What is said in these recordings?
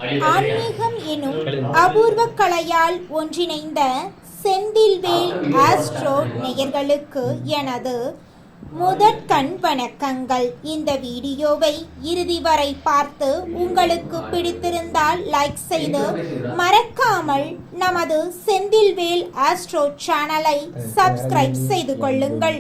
ஆன்மீகம் எனும் அபூர்வ கலையால் ஒன்றிணைந்த செந்தில்வேல் ஆஸ்ட்ரோ நேயர்களுக்கு எனது முதற்கண் வணக்கங்கள். இந்த வீடியோவை இறுதி வரை பார்த்து உங்களுக்கு பிடித்திருந்தால் லைக் செய்து மறக்காமல் நமது செந்தில்வேல் ஆஸ்ட்ரோ சேனலை சப்ஸ்கிரைப் செய்து கொள்ளுங்கள்.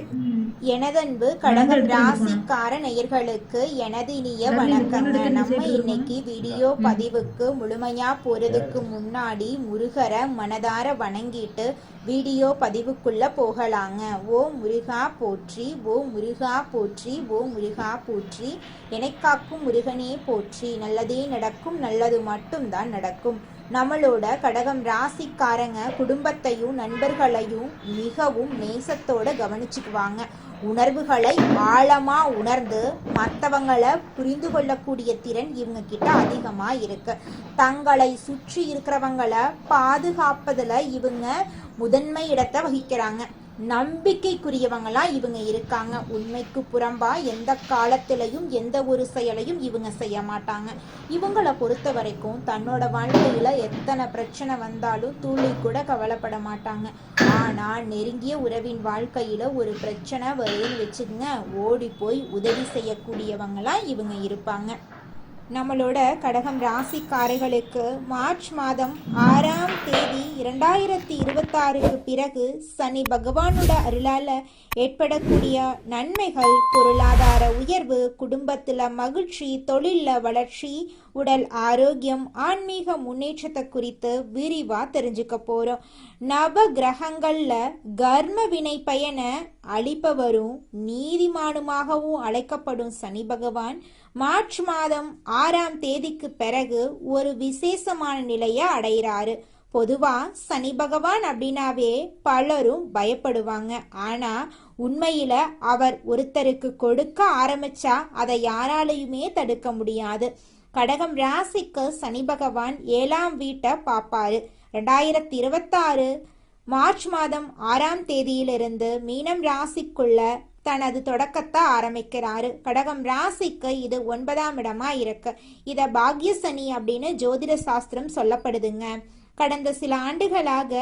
எனதன்பு கடகம் ராசிக்கார நேயர்களுக்கு எனது இனிய வணக்கங்க. நம்ம இன்னைக்கு வீடியோ பதிவுக்கு முழுமையா போறதுக்கு முன்னாடி முருகரை மனதார வணங்கிட்டு வீடியோ பதிவுக்குள்ள போகலாங்க. ஓ முருகா போற்றி, ஓ முருகா போற்றி, ஓ முருகா போற்றி, எனக்காக்கும் முருகனே போற்றி. நல்லதே நடக்கும், நல்லது மட்டும்தான் நடக்கும். நம்மளோட கடகம் ராசிக்காரங்க குடும்பத்தையும் நண்பர்களையும் மிகவும் நேசத்தோட கவனிச்சுக்குவாங்க. உணர்வுகளை ஆழமா உணர்ந்து மற்றவங்களை புரிந்து கொள்ளக்கூடிய திறன் இவங்க கிட்ட அதிகமா இருக்கு. தங்களை சுற்றி இருக்கிறவங்களை பாதுகாப்பதுல இவங்க முதன்மை இடத்தை வகிக்கிறாங்க. நம்பிக்கைக்குரியவங்களா இவங்க இருக்காங்க. உண்மைக்கு புறம்பா எந்த காலத்திலையும் எந்த ஒரு செயலையும் இவங்க செய்ய மாட்டாங்க. இவங்களை பொறுத்த வரைக்கும் தன்னோட வாழ்க்கையில எத்தனை பிரச்சனை வந்தாலும் துளி கூட கவலைப்பட மாட்டாங்க. ஆனா நெருங்கிய உறவின் வாழ்க்கையில ஒரு பிரச்சனை வருதுன்னு வச்சுக்கங்க, ஓடி போய் உதவி செய்யக்கூடியவங்களா இவங்க இருப்பாங்க. நம்மளோட கடகம் ராசிக்காரர்களுக்கு மார்ச் மாதம் 6ஆம் தேதி 2026க்கு பிறகு சனி பகவானோட அருளால ஏற்படக்கூடிய நன்மைகள், பொருளாதார உயர்வு, குடும்பத்துல மகிழ்ச்சி, தொழில வளர்ச்சி, உடல் ஆரோக்கியம், ஆன்மீக முன்னேற்றத்தை குறித்து விரிவா தெரிஞ்சுக்க போறோம். நவ கிரகங்கள்ல கர்ம வினை பயன அளிப்பவரும் நீதிமானுமாகவும் அழைக்கப்படும் சனி பகவான் மார்ச் மாதம் 6ஆம் தேதிக்கு பிறகு ஒரு விசேஷமான நிலையை அடைகிறாரு. பொதுவா சனி பகவான் அப்படின்னாவே பலரும் பயப்படுவாங்க. ஆனா உண்மையில அவர் ஒருத்தருக்கு கொடுக்க ஆரம்பிச்சா அதை யாராலையுமே தடுக்க முடியாது. கடகம் ராசிக்கு சனி பகவான் 7ஆம் வீட்டை பார்ப்பாரு. 2026 மார்ச் மாதம் 6ஆம் தேதியிலிருந்து மீனம் ராசிக்குள்ள தனது தொடக்கத்தை ஆரம்பிக்கிறாரு. கடகம் ராசிக்கு இது 9ஆம் இடமா இருக்கு. இத பாக்ய சனி அப்படின்னு ஜோதிட சாஸ்திரம் சொல்லப்படுதுங்க. கடந்த சில ஆண்டுகளாக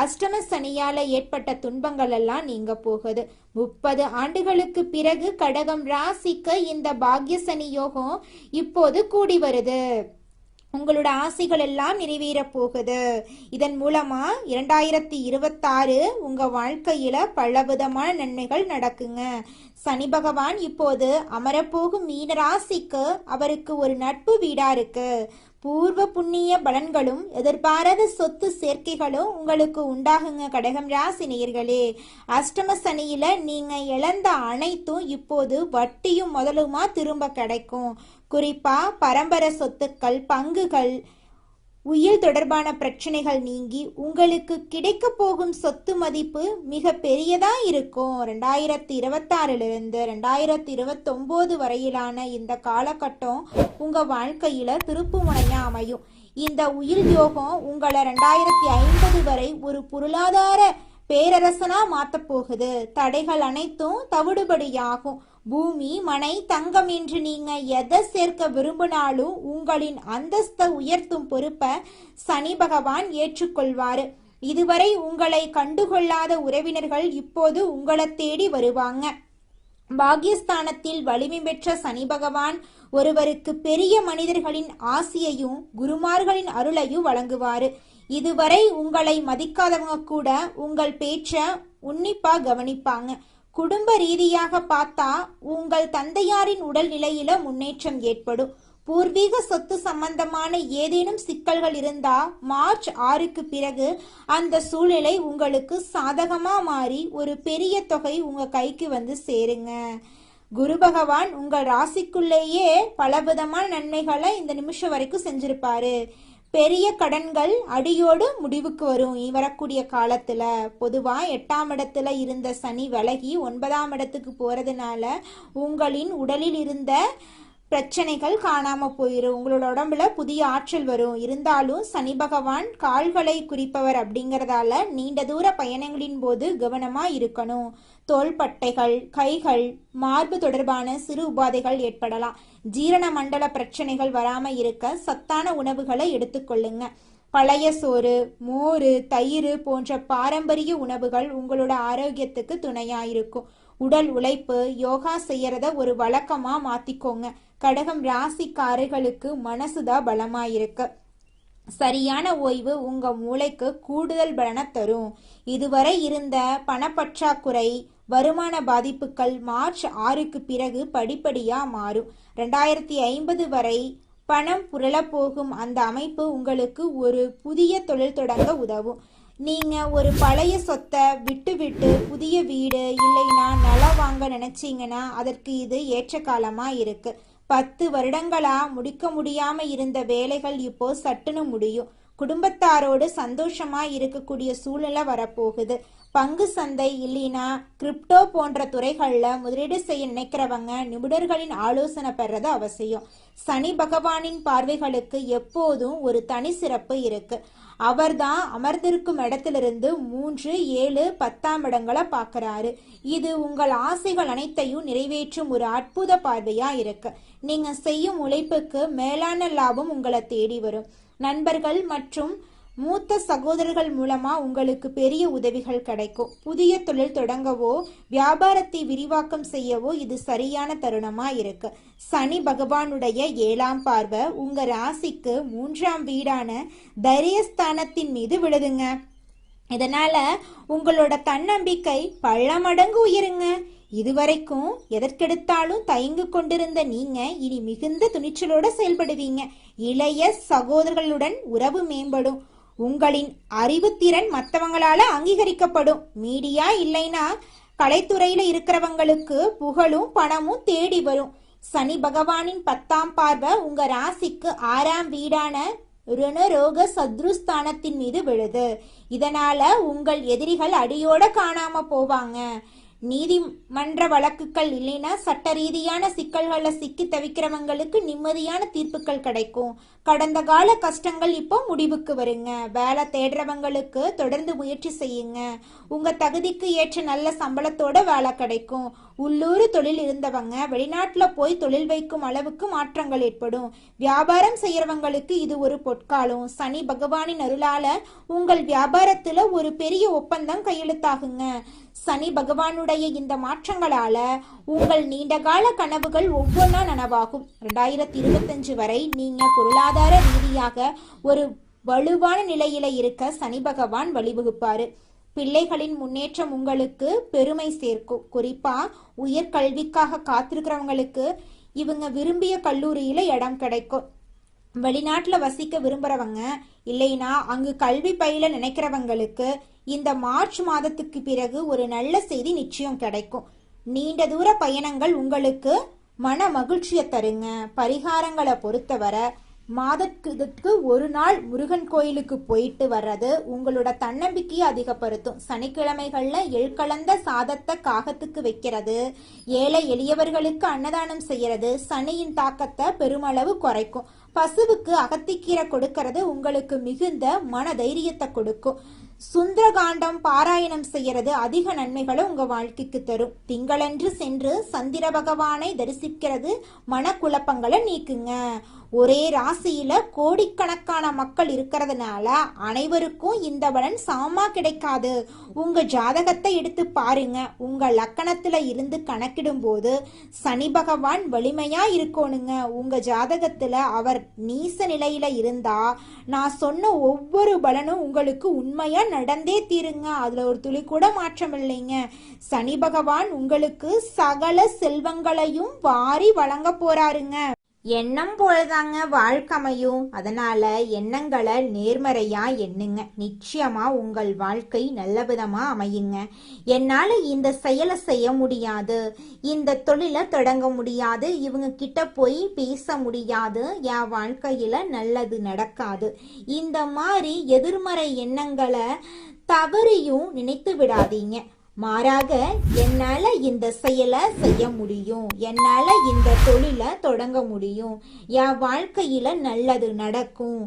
அஷ்டம சனியால ஏற்பட்ட துன்பங்கள் எல்லாம் நீங்க போகுது. 30 ஆண்டுகளுக்கு பிறகு கடகம் ராசிக்கு இந்த பாக்ய சனி யோகம் இப்போது கூடி வருது. உங்களோட ஆசைகள் எல்லாம் நிறைவேற போகுது. இதன் மூலமா 2026 உங்க வாழ்க்கையில பலவிதமான நன்மைகள் நடக்குங்க. சனி பகவான் இப்போது அமரப்போகும் மீன ராசிக்கு அவருக்கு ஒரு நட்பு வீடா இருக்கு. பூர்வ புண்ணிய பலன்களும் எதிர்பாராத சொத்து சேர்க்கைகளும் உங்களுக்கு உண்டாகுங்க. கடகம் ராசி நேயர்களே, அஷ்டம சனியில நீங்க இழந்த அனைத்தும் இப்போது வட்டியும் முதலுமா திரும்ப கிடைக்கும். குறிப்பா பரம்பரை சொத்துக்கள், பங்குகள், உயிர் தொடர்பான பிரச்சனைகள் நீங்கி உங்களுக்கு கிடைக்க போகும் சொத்து மதிப்பு மிக பெரியதா இருக்கும். 2026லிருந்து 2029 வரையிலான இந்த காலகட்டம் உங்க வாழ்க்கையில திருப்பு முனையா அமையும். இந்த உயிர் யோகம் உங்களை 2050 வரை ஒரு பொருளாதார பேரரசனா மாத்த போகுது. தடைகள் அனைத்தும் தவிடுபடியாகும். பூமி, மனை, தங்கம் என்று நீங்க எதை சேர்க்க விரும்பினாலும் உங்களின் அந்தஸ்தை உயர்த்தும் பொறுப்பை சனி பகவான் ஏற்றுக்கொள்வாரு. இதுவரை உங்களை கண்டுகொள்ளாத உறவினர்கள் இப்போது உங்களை தேடி வருவாங்க. பாகியஸ்தானத்தில் வலிமை பெற்ற சனி பகவான் ஒருவருக்கு பெரிய மனிதர்களின் ஆசியையும் குருமார்களின் அருளையும் வழங்குவாரு. இதுவரை உங்களை மதிக்காதவங்க கூட உங்கள் பேச்ச உன்னிப்பா கவனிப்பாங்க. குடும்ப ரீதியாக பார்த்தா உங்கள் தந்தையாரின் உடல் நிலையில முன்னேற்றம் ஏற்படும். பூர்வீக சொத்து சம்பந்தமான ஏதேனும் சிக்கல்கள் இருந்தா மார்ச் 6க்கு பிறகு அந்த சூழ்நிலை உங்களுக்கு சாதகமா மாறி ஒரு பெரிய தொகை உங்க கைக்கு வந்து சேருங்க. குரு பகவான் உங்கள் ராசிக்குள்ளேயே பலவிதமான நன்மைகளை இந்த நிமிஷம் வரைக்கும் செஞ்சிருப்பாரு. பெரிய கடன்கள் அடியோடு முடிவுக்கு வரும் வரக்கூடிய காலத்துல. பொதுவா 8ஆம் இடத்துல இருந்த சனி விலகி 9ஆம் இடத்துக்கு போறதுனால உங்களின் உடலில் இருந்த பிரச்சனைகள் காணாம போயிடும். உங்களோட உடம்புல புதிய ஆற்றல் வரும். இருந்தாலும் சனி பகவான் கால்களை குறிப்பவர் அப்படிங்கறதால நீண்ட தூர பயணங்களின் போது கவனமா இருக்கணும். தோள்பட்டைகள், கைகள், மார்பு தொடர்பான சிறு உபாதைகள் ஏற்படலாம். ஜீரண மண்டல பிரச்சனைகள் வராம இருக்க சத்தான உணவுகளை எடுத்துக்கொள்ளுங்க. பழைய சோறு, மோர், தயிர் போன்ற பாரம்பரிய உணவுகள் உங்களோட ஆரோக்கியத்துக்கு துணையா இருக்கும். உடல் உழைப்பு, யோகா செய்யறத ஒரு வழக்கமா மாத்திக்கோங்க. கடகம் ராசிக்காரர்களுக்கு மனசுதான் பலமா இருக்கு. சரியான ஓய்வு உங்க மூளைக்கு கூடுதல் பலனை தரும். இதுவரை இருந்த பணப்பற்றாக்குறை, வருமான பாதிப்புகள் மார்ச் 6க்கு பிறகு படிப்படியா மாறும். 2050 வரை பணம் புரள போகும் அந்த அமைப்பு உங்களுக்கு ஒரு புதிய தொழில் தொடங்க உதவும். நீங்க ஒரு பழைய சொத்தை விட்டு புதிய வீடு இல்லைன்னா நிலம் வாங்க நினைச்சீங்கன்னா அதற்கு இது ஏற்ற காலமா இருக்கு. 10 வருடங்களா முடிக்க முடியாம இருந்த வேலைகள் இப்போ சட்டுன்னு முடியும். குடும்பத்தாரோடு சந்தோஷமா இருக்கக்கூடிய சூழ்நிலை வரப்போகுது. பங்கு சந்தை இல்லைனா கிரிப்டோ போன்ற துறைகள்ல முதலீடு செய்ய நினைக்கிறவங்க நிபுணர்களின் ஆலோசனை பெறது அவசியம். சனி பகவானின் பார்வைகளுக்கு எப்போதும் ஒரு தனி சிறப்பு இருக்கு. அவர்தான் அமர்ந்திருக்கும் இடத்திலிருந்து 3, 7, 10ஆம் இடங்களை பார்க்கறாரு. இது உங்கள் ஆசைகள் அனைத்தையும் நிறைவேற்றும் ஒரு அற்புத பார்வையா இருக்கு. நீங்க செய்யும் உழைப்புக்கு மேலான லாபம் உங்களை தேடி வரும். நண்பர்கள் மற்றும் மூத்த சகோதரர்கள் மூலமா உங்களுக்கு பெரிய உதவிகள் கிடைக்கும். புதிய தொழில் தொடங்கவோ வியாபாரத்தை விரிவாக்கம் செய்யவோ இது சரியான தருணமா இருக்கு. சனி பகவானுடைய 7ஆம் பார்வை உங்க ராசிக்கு 3ஆம் வீடான தைரியஸ்தானத்தின் மீது விழுதுங்க. இதனால உங்களோட தன்னம்பிக்கை பல மடங்கு உயருங்க. இதுவரைக்கும் எதற்கெடுத்தாலும் தயங்கு கொண்டிருந்த நீங்க இனி மிகுந்த துணிச்சலோட செயல்படுவீங்க. இளைய சகோதரர்களுடன் உறவு மேம்படும். உங்களின் அறிவுத்திறன் மற்றவங்களால அங்கீகரிக்கப்படும். மீடியா இல்லைன்னா கலைத்துறையில இருக்கிறவங்களுக்கு புகழும் பணமும் தேடி வரும். சனி பகவானின் 10ஆம் பார்வை உங்க ராசிக்கு 6ஆம் வீடான ருணரோக சத்ருஸ்தானத்தின் மீது விழுது. இதனால உங்கள் எதிரிகள் அடியோட காணாம போவாங்க. நீதிமன்ற வழக்குகள் இல்லைன்னா சட்ட ரீதியான சிக்கல்களை சிக்கி தவிக்கிறவங்களுக்கு நிம்மதியான தீர்ப்புகள் கிடைக்கும். கடந்த கால கஷ்டங்கள் இப்போ முடிவுக்கு வருங்க. வேலை தேடுறவங்களுக்கு தொடர்ந்து முயற்சி செய்யுங்க. உங்க தகுதிக்கு ஏற்ற நல்ல சம்பளத்தோட வேலை கிடைக்கும். உள்ளூர் தொழில் இருந்தவங்க வெளிநாட்டுல போய் தொழில் வைக்கும் அளவுக்கு மாற்றங்கள் ஏற்படும். வியாபாரம் செய்யறவங்களுக்கு இது ஒரு பொற்காலம். சனி பகவானின் அருளால உங்கள் வியாபாரத்துல ஒரு பெரிய ஒப்பந்தம் கையெழுத்தாகுங்க. சனி பகவானுடைய இந்த மாற்றங்களால உங்கள் நீண்டகால கனவுகள் ஒவ்வொன்றா நனவாகும். 2025 வரை நீங்க பொருளாதார ரீதியாக ஒரு வலுவான நிலையில இருக்க சனி பகவான் வழிவகுப்பாரு. பிள்ளைகளின் முன்னேற்றம் உங்களுக்கு பெருமை சேர்க்கும். குறிப்பா உயர்கல்விக்காக காத்திருக்கிறவங்களுக்கு இவங்க விரும்பிய கல்லூரியில இடம் கிடைக்கும். வெளிநாட்டுல வசிக்க விரும்புறவங்க இல்லைனா அங்கு கல்வி பயில நினைக்கிறவங்களுக்கு இந்த மார்ச் மாதத்துக்கு பிறகு ஒரு நல்ல செய்தி நிச்சயம் கிடைக்கும். நீண்ட தூர பயணங்கள் உங்களுக்கு மன மகிழ்ச்சியை தருங்க. பரிகாரங்களை பொறுத்தவரை மாதத்துக்கு ஒரு நாள் முருகன் கோயிலுக்கு போயிட்டு வர்றது உங்களோட தன்னம்பிக்கையை அதிகப்படுத்தும். சனிக்கிழமைகள்ல எள்கலந்த சாதத்தை காகத்துக்கு வைக்கிறது, ஏழை எளியவர்களுக்கு அன்னதானம் செய்யறது சனியின் தாக்கத்தை பெருமளவு குறைக்கும். பசுவுக்கு அகத்திக்கீரை கொடுக்கறது உங்களுக்கு மிகுந்த மன தைரியத்தை கொடுக்கும். சுந்தரகாண்டம் பாராயணம் செய்யறது அதிக நன்மைகளை உங்க வாழ்க்கைக்கு தரும். திங்களன்று சென்று சந்திர பகவானை தரிசிக்கிறது மனக்குழப்பங்களை நீக்குங்க. ஒரே ராசியில கோடிக்கணக்கான மக்கள் இருக்கிறதுனால அனைவருக்கும் இந்த பலன் சமமா கிடைக்காது. உங்க ஜாதகத்தை எடுத்து பாருங்க. உங்க லக்கணத்துல இருந்து கணக்கிடும் போது சனி பகவான் வலிமையா இருக்கணுங்க. உங்க ஜாதகத்துல அவர் நீச நிலையில இருந்தா நான் சொன்ன ஒவ்வொரு பலனும் உங்களுக்கு உண்மையா நடந்தே தீருங்க. அதுல ஒரு துளி கூட மாற்றம் இல்லைங்க. சனி பகவான் உங்களுக்கு சகல செல்வங்களையும் வாரி வழங்க போறாருங்க. எண்ணம் போலதாங்க வாழ்க்கையும். அதனால எண்ணங்களை நேர்மறையா எண்ணுங்க. நிச்சயமா உங்கள் வாழ்க்கை நல்ல விதமா அமையுங்க. என்னால இந்த செயலை செய்ய முடியாது, இந்த தொழிலை தொடங்க முடியாது, இவங்க கிட்ட போய் பேச முடியாது, என் வாழ்க்கையில நல்லது நடக்காது, இந்த மாதிரி எதிர்மறை எண்ணங்களை தவறியும் நினைத்து விடாதீங்க. மாறாக என்னால இந்த செயலை செய்ய முடியும், என்னால இந்த தொழிலை தொடங்க முடியும், என் வாழ்க்கையில நல்லது நடக்கும்,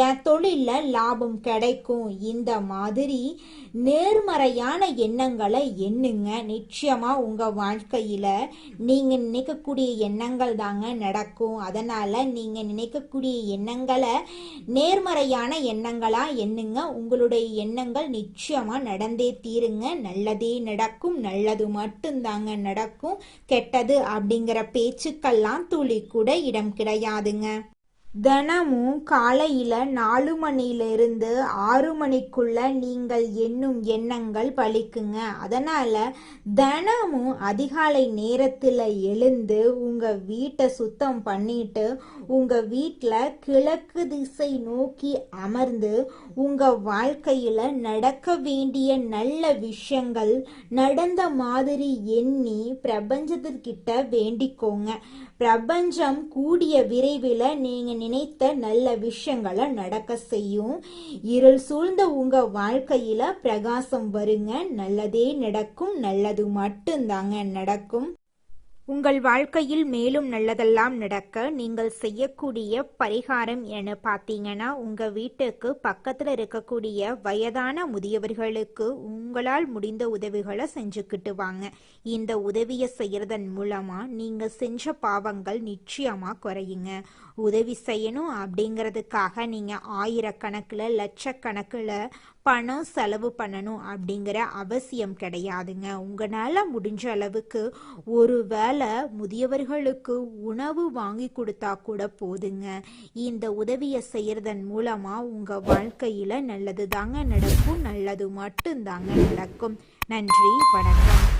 என் தொழில லாபம் கிடைக்கும், இந்த மாதிரி நேர்மறையான எண்ணங்களை எண்ணுங்க. நிச்சயமா உங்க வாழ்க்கையில நீங்க நினைக்கக்கூடிய எண்ணங்கள் தாங்க நடக்கும். அதனால நீங்க நினைக்கக்கூடிய எண்ணங்களை நேர்மறையான எண்ணங்களா எண்ணுங்க. உங்களுடைய எண்ணங்கள் நிச்சயமா நடந்தே தீருங்க. நல்லதே நடக்கும், நல்லது மட்டும்தாங்க நடக்கும். கெட்டது அப்படிங்கிற பேச்சுக்கெல்லாம் துளி கூட இடம் கிடையாதுங்க. தினமும் காலையில் 4 மணியிலிருந்து 6 மணிக்குள்ள நீங்கள் எண்ணும் எண்ணங்கள் பலிக்குங்க. அதனால் தினமும் அதிகாலை நேரத்தில் எழுந்து உங்கள் வீட்டை சுத்தம் பண்ணிட்டு உங்கள் வீட்டில் கிழக்கு திசை நோக்கி அமர்ந்து உங்கள் வாழ்க்கையில் நடக்க வேண்டிய நல்ல விஷயங்கள் நடந்த மாதிரி எண்ணி பிரபஞ்சத்திற்கிட்ட வேண்டிக்கோங்க. பிரபஞ்சம் கூடிய விரைவில் நீங்கள் நினைத்த நல்ல விஷயங்களை நடக்க செய்யும். இருள் சூழ்ந்த உங்க வாழ்க்கையில பிரகாசம் வருங்க. நல்லதே நடக்கும், நல்லது மட்டும்தாங்க நடக்கும். உங்கள் வாழ்க்கையில் மேலும் நல்லதெல்லாம் நடக்க நீங்கள் செய்யக்கூடிய பரிகாரம் என பார்த்தீங்கன்னா, உங்கள் வீட்டுக்கு பக்கத்தில் இருக்கக்கூடிய வயதான முதியவர்களுக்கு உங்களால் முடிந்த உதவிகளை செஞ்சுக்கிட்டு வாங்க. இந்த உதவியை செய்கிறதன் மூலமாக நீங்கள் செஞ்ச பாவங்கள் நிச்சயமாக குறையுங்க. உதவி செய்யணும் அப்படிங்கிறதுக்காக நீங்கள் ஆயிரக்கணக்கில் லட்சக்கணக்கில் பணம் செலவு பண்ணணும் அப்படிங்கிற அவசியம் கிடையாதுங்க. உங்களால் முடிஞ்ச அளவுக்கு ஒரு வேளை முதியவர்களுக்கு உணவு வாங்கி கொடுத்தா கூட போதுங்க. இந்த உதவியை செய்கிறதன் மூலமாக உங்கள் வாழ்க்கையில் நல்லது தாங்க நடக்கும், நல்லது மட்டும்தாங்க நடக்கும். நன்றி, வணக்கம்.